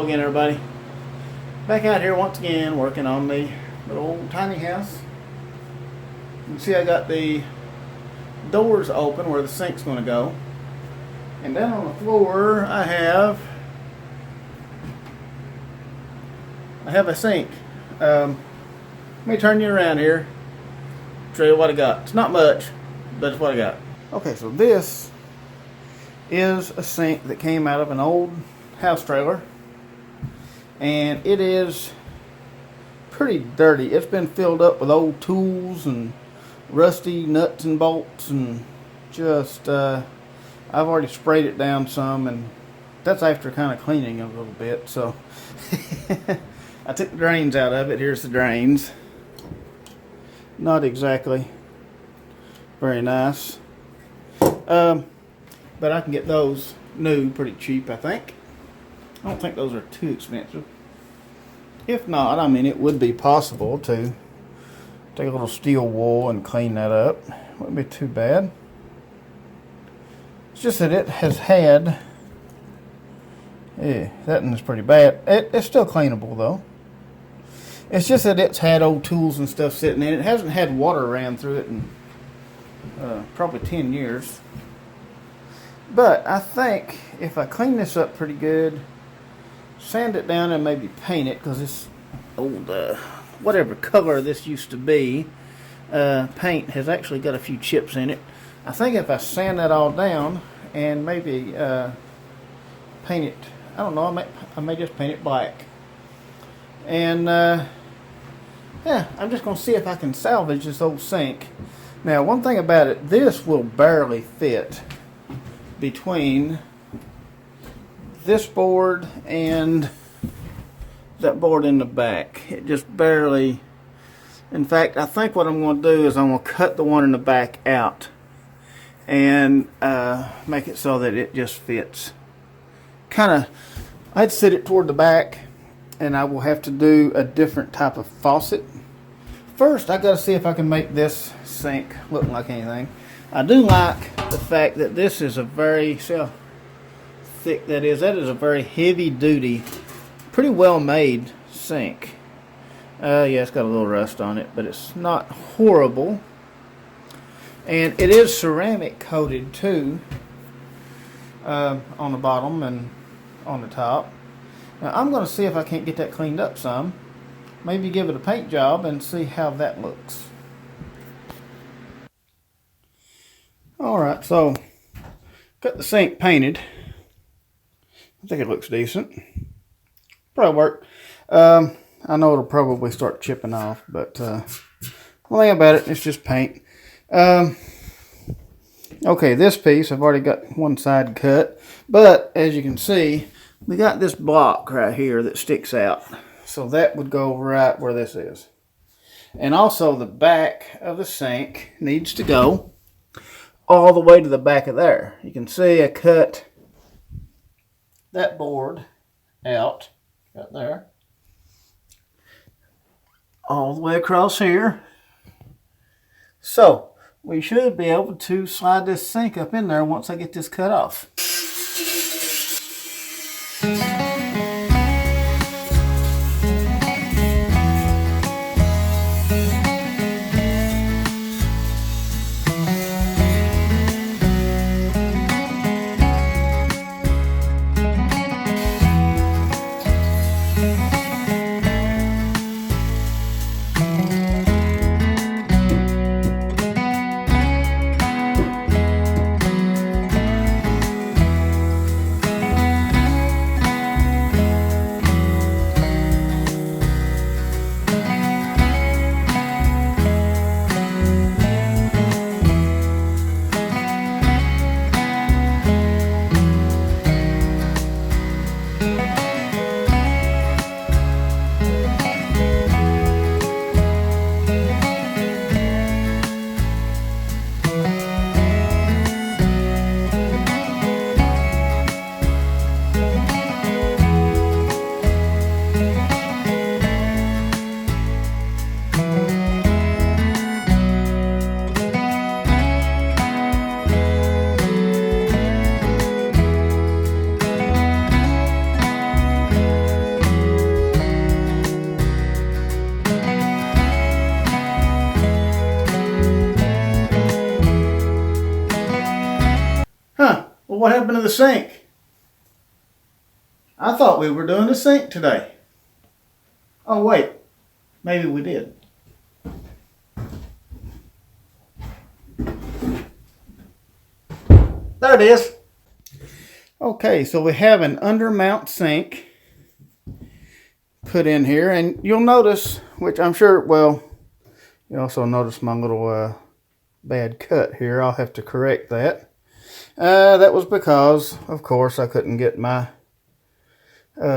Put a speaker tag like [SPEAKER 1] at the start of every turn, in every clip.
[SPEAKER 1] Hello again, everybody. Back out here once again working on the little old tiny house. You can see I got the doors open where the sink's going to go. And down on the floor I have a sink. Let me turn you around here. Show you what I got. It's not much, but it's what I got. Okay, so this is a sink that came out of an old house trailer, and it is pretty dirty. It's been filled up with old tools and rusty nuts and bolts, and just I've already sprayed it down some, and that's after kind of cleaning a little bit. So I took the drains out of it. Here's the drains. Not exactly very nice, but I can get those new pretty cheap, I think. I don't think those are too expensive. If not, I mean, it would be possible to take a little steel wool and clean that up. Wouldn't be too bad. It's just that it has had, that one is pretty bad. It's still cleanable though. It's just that it's had old tools and stuff sitting in it. It hasn't had water ran through it in probably 10 years. But I think if I clean this up pretty good, sand it down and maybe paint it, because this old, whatever color this used to be, paint has actually got a few chips in it. I think if I sand that all down and maybe paint it, I don't know, I may just paint it black. And yeah, I'm just going to see if I can salvage this old sink. Now, one thing about it, this will barely fit between this board and that board in the back. It just barely. In fact, I think what I'm going to do is I'm going to cut the one in the back out and make it so that it just fits. Kind of, I'd sit it toward the back, and I will have to do a different type of faucet. First, I got to see if I can make this sink look like anything. I do like the fact that this is a very, see how thick that is. That is a very heavy duty, pretty well made sink. Yeah, it's got a little rust on it, but it's not horrible. And it is ceramic coated too, on the bottom and on the top. Now I'm going to see if I can't get that cleaned up some. Maybe give it a paint job and see how that looks. Alright, so got the sink painted. I think it looks decent. Probably work. I know it'll probably start chipping off, but one thing about it, it's just paint. Okay, this piece, I've already got one side cut, but as you can see, we got this block right here that sticks out. So that would go right where this is. And also the back of the sink needs to go all the way to the back of there. You can see I cut that board out right there, all the way across here. So we should be able to slide this sink up in there once I get this cut off. Well, what happened to the sink? I thought we were doing the sink today. Oh, wait. Maybe we did. There it is. Okay, so we have an undermount sink put in here, and you'll notice, which I'm sure, well, you also notice my little bad cut here. I'll have to correct that. That was because, of course, I couldn't get my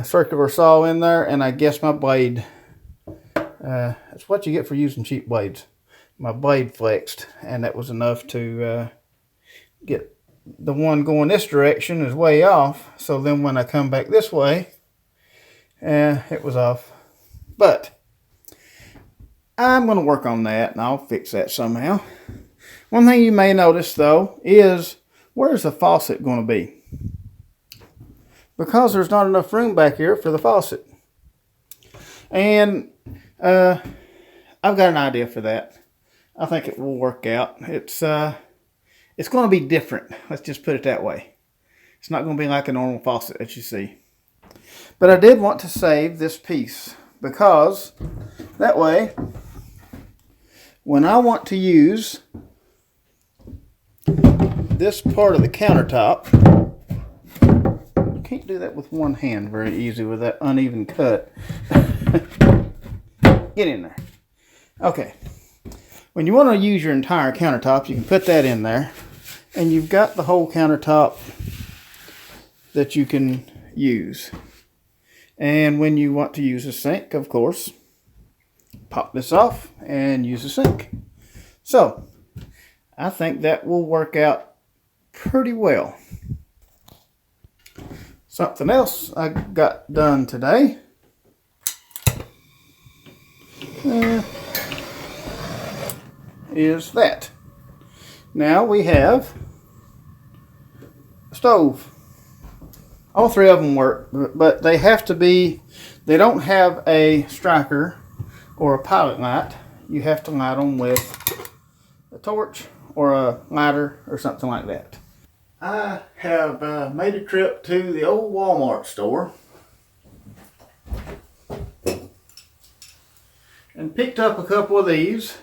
[SPEAKER 1] circular saw in there, and I guess my blade, that's what you get for using cheap blades. My blade flexed, and that was enough to get the one going this direction is way off. So then when I come back this way, it was off. But I'm going to work on that, and I'll fix that somehow. One thing you may notice, though, is where's the faucet going to be? Because there's not enough room back here for the faucet. And I've got an idea for that. I think it will work out. It's going to be different. Let's just put it that way. It's not going to be like a normal faucet that you see. But I did want to save this piece because that way, when I want to use this part of the countertop, you can't do that with one hand very easy with that uneven cut. Get in there. Okay. When you want to use your entire countertop, you can put that in there, and you've got the whole countertop that you can use. And when you want to use a sink, of course, pop this off and use a sink. So, I think that will work out pretty well. Something else I got done today. Is that. Now we have a stove. All three of them work, but they have to be, they don't have a striker or a pilot light. You have to light them with a torch or a lighter or something like that. I have made a trip to the old Walmart store and picked up a couple of these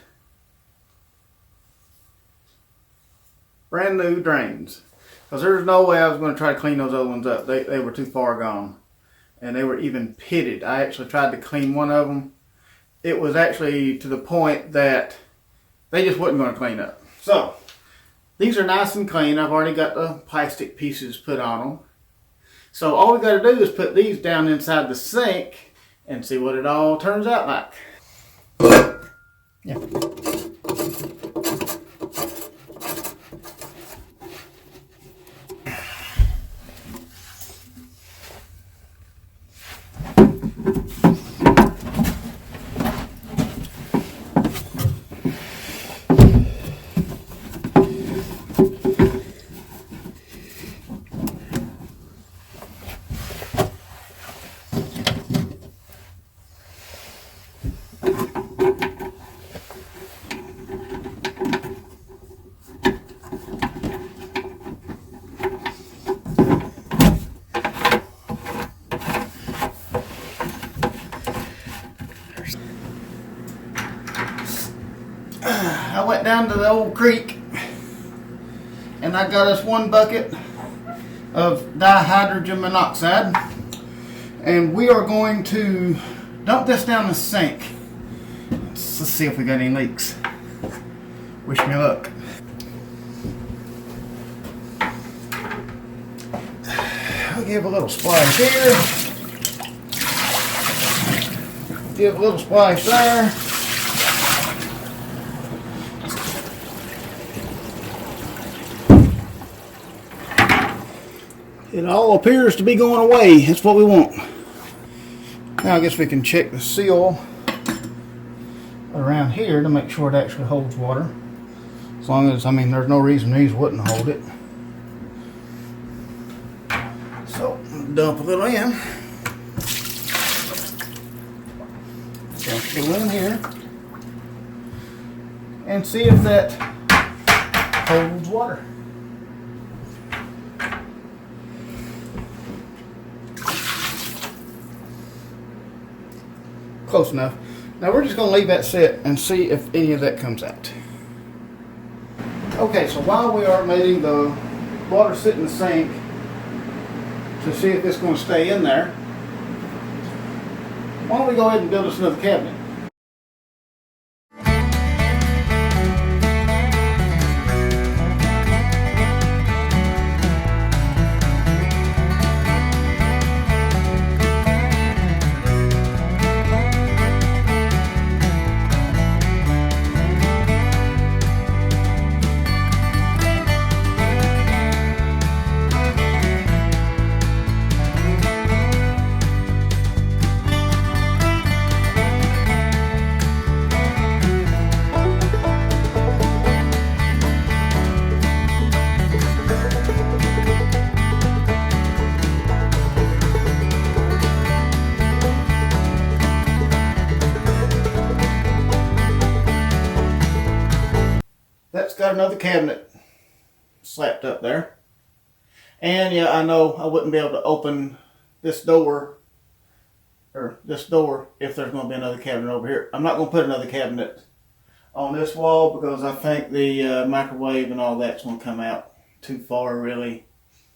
[SPEAKER 1] brand new drains. Because there's no way I was going to try to clean those other ones up. They were too far gone. And they were even pitted. I actually tried to clean one of them. It was actually to the point that they just wasn't going to clean up. So, these are nice and clean. I've already got the plastic pieces put on them. So all we got to do is put these down inside the sink and see what it all turns out like. Yeah. I went down to the old creek and I got us one bucket of dihydrogen monoxide, and we are going to dump this down the sink. Let's see if we got any leaks. Wish me luck. I'll give a little splash here. Give a little splash there. It all appears to be going away. That's what we want. Now I guess we can check the seal around here to make sure it actually holds water. As long as, I mean, there's no reason these wouldn't hold it. So, dump a little in. Dump a little in here. And see if that holds water. Close enough. Now we're just going to leave that sit and see if any of that comes out. Okay, so while we are letting the water sit in the sink to see if it's going to stay in there, why don't we go ahead and build us another cabinet? That's got another cabinet slapped up there. And yeah, I know I wouldn't be able to open this door if there's going to be another cabinet over here. I'm not going to put another cabinet on this wall because I think the microwave and all that's going to come out too far really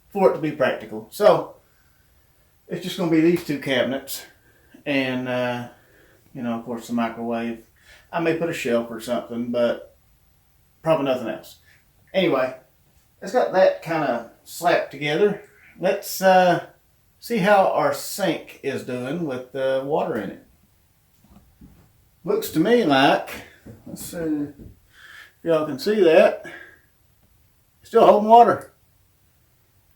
[SPEAKER 1] for it to be practical. So it's just going to be these two cabinets and you know, of course the microwave. I may put a shelf or something, but probably nothing else. Anyway, it's got that kind of slapped together. Let's see how our sink is doing with the water in it. Looks to me like, let's see if y'all can see that, it's still holding water.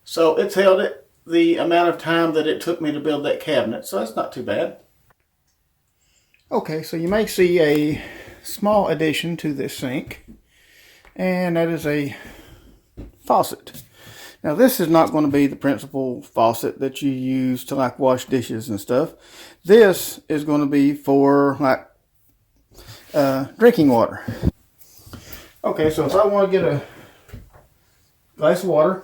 [SPEAKER 1] So it's held it the amount of time that it took me to build that cabinet, so that's not too bad. Okay, so you may see a small addition to this sink, and that is a faucet. Now this is not going to be the principal faucet that you use to like wash dishes and stuff. This is going to be for like drinking water. Okay, so if I want to get a glass of water,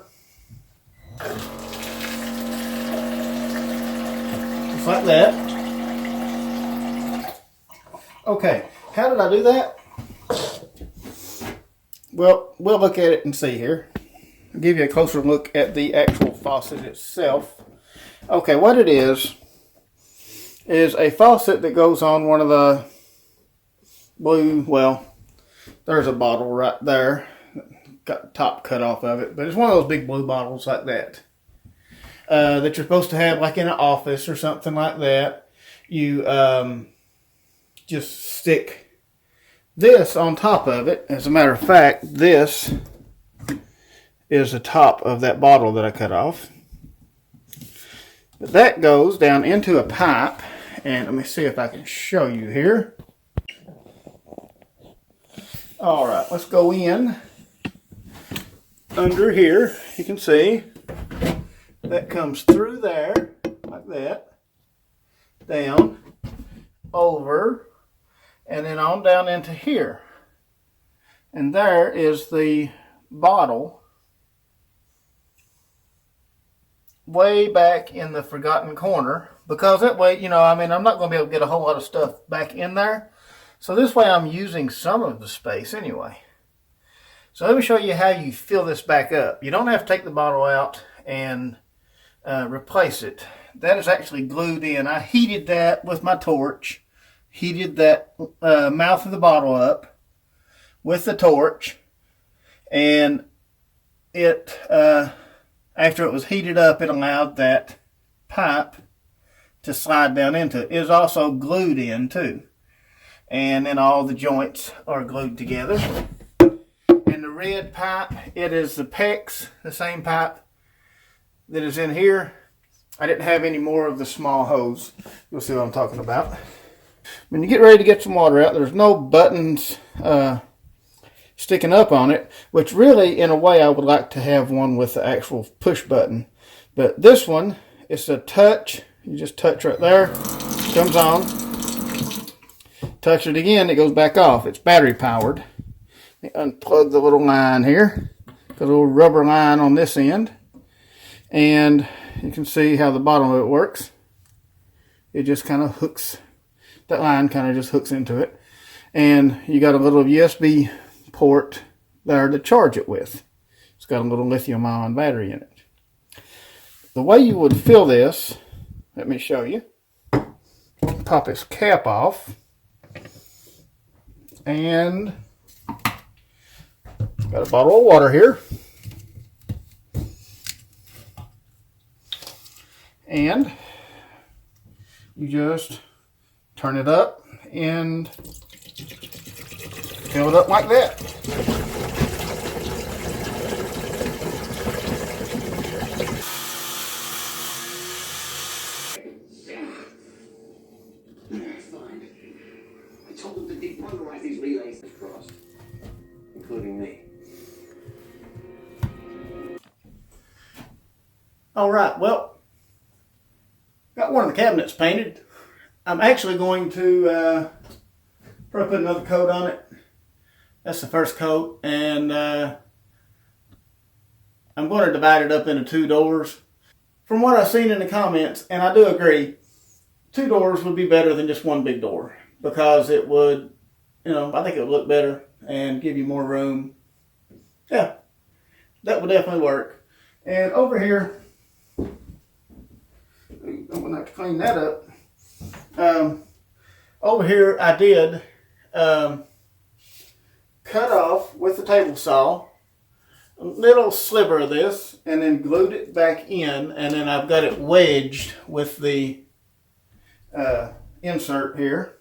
[SPEAKER 1] just like that. Okay, how did I do that? Well, we'll look at it and see here. I'll give you a closer look at the actual faucet itself. Okay, what it is a faucet that goes on one of the blue, well, there's a bottle right there. Got the top cut off of it, but it's one of those big blue bottles like that. That you're supposed to have like in an office or something like that. You just stick this on top of it. As a matter of fact, this is the top of that bottle that I cut off. But that goes down into a pipe, and let me see if I can show you here. Alright, let's go in under here. You can see that comes through there like that, down, over, and then on down into here. And there is the bottle way back in the forgotten corner, because that way, you know, I mean, I'm not going to be able to get a whole lot of stuff back in there. So this way I'm using some of the space anyway. So let me show you how you fill this back up. You don't have to take the bottle out and replace it. That is actually glued in. I heated that with my torch. Heated that mouth of the bottle up with the torch, and it after it was heated up, it allowed that pipe to slide down into it. It is also glued in too, and then all the joints are glued together. And the red pipe, it is the PEX, the same pipe that is in here. I didn't have any more of the small hose. You'll see what I'm talking about. When you get ready to get some water out, there's no buttons sticking up on it, which really, in a way, I would like to have one with the actual push button. But this one, it's a touch. You just touch right there, comes on. Touch it again, it goes back off. It's battery powered. Let me unplug the little line here. Got a little rubber line on this end. And you can see how the bottom of it works. It just kind of hooks that line kind of just hooks into it. And you got a little USB port there to charge it with. It's got a little lithium-ion battery in it. The way you would fill this, let me show you. Pop this cap off. And got a bottle of water here. And you just turn it up and fill it up like that.
[SPEAKER 2] Fine. I told them to depolarize these relays across, including me.
[SPEAKER 1] All right, well, got one of the cabinets painted. I'm actually going to probably put another coat on it. That's the first coat, and I'm going to divide it up into 2 doors. From what I've seen in the comments, and I do agree, 2 doors would be better than just one big door, because it would, I think it would look better and give you more room. Yeah, that would definitely work. And over here, I'm going to have to clean that up. Over here I did cut off with the table saw a little sliver of this and then glued it back in, and then I've got it wedged with the insert here.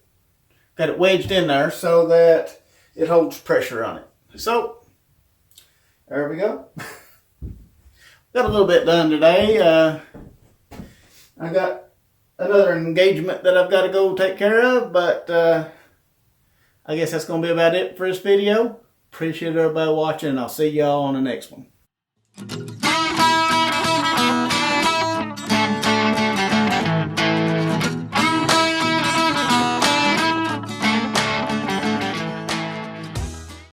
[SPEAKER 1] Got it wedged in there so that it holds pressure on it. So there we go. Got a little bit done today. I got another engagement that I've got to go take care of, but I guess that's going to be about it for this video. Appreciate everybody watching, and I'll see y'all on the next one.